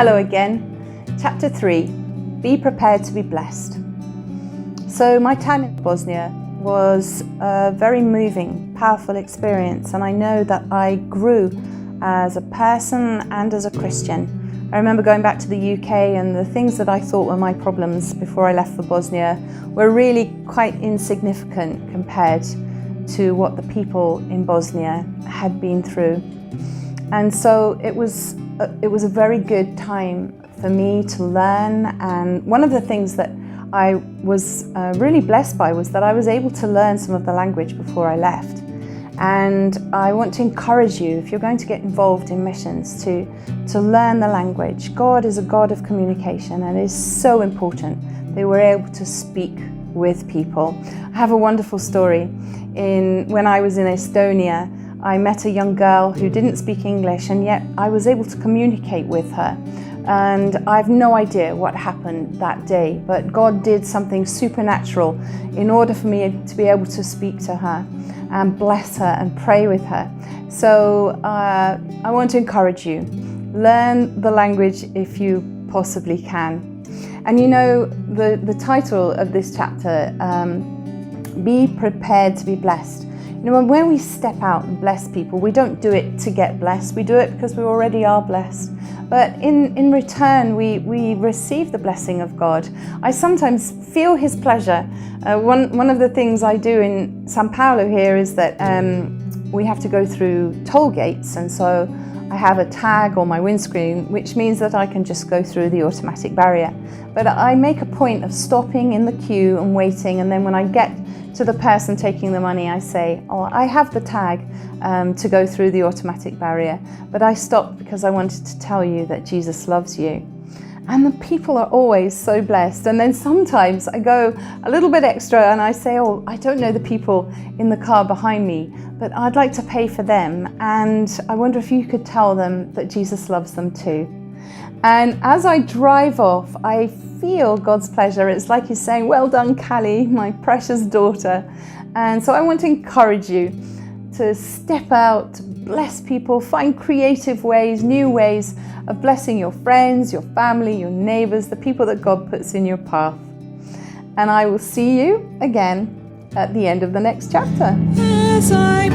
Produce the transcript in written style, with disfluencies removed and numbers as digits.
Hello again. Chapter 3, Be Prepared to be Blessed. So my time in Bosnia was a very moving, powerful experience, and I know that I grew as a person and as a Christian. I remember going back to the UK, and the things that I thought were my problems before I left for Bosnia were really quite insignificant compared to what the people in Bosnia had been through. And so it was a very good time for me to learn, and one of the things that I was really blessed by was that I was able to learn some of the language before I left. And I want to encourage you, if you're going to get involved in missions, to learn the language. God is a God of communication, and it is so important that we're able to speak with people. I have a wonderful story. When I was in Estonia, I met a young girl who didn't speak English, and yet I was able to communicate with her. And I have no idea what happened that day, but God did something supernatural in order for me to be able to speak to her and bless her and pray with her. So I want to encourage you, learn the language if you possibly can. And you know, the title of this chapter, Be Prepared to be Blessed. You know, when we step out and bless people, we don't do it to get blessed. We do it because we already are blessed. But in return, we receive the blessing of God. I sometimes feel His pleasure. One of the things I do in São Paulo here is that we have to go through toll gates, and so I have a tag on my windscreen, which means that I can just go through the automatic barrier. But I make a point of stopping in the queue and waiting, and then when I get to the person taking the money, I say, oh, I have the tag to go through the automatic barrier, but I stopped because I wanted to tell you that Jesus loves you. And the people are always so blessed. And then sometimes I go a little bit extra and I say, oh, I don't know the people in the car behind me, but I'd like to pay for them. And I wonder if you could tell them that Jesus loves them too. And as I drive off, I feel God's pleasure. It's like He's saying, well done, Callie, my precious daughter. And so I want to encourage you to step out, to bless people, find creative ways, new ways of blessing your friends, your family, your neighbors, the people that God puts in your path. And I will see you again at the end of the next chapter. As I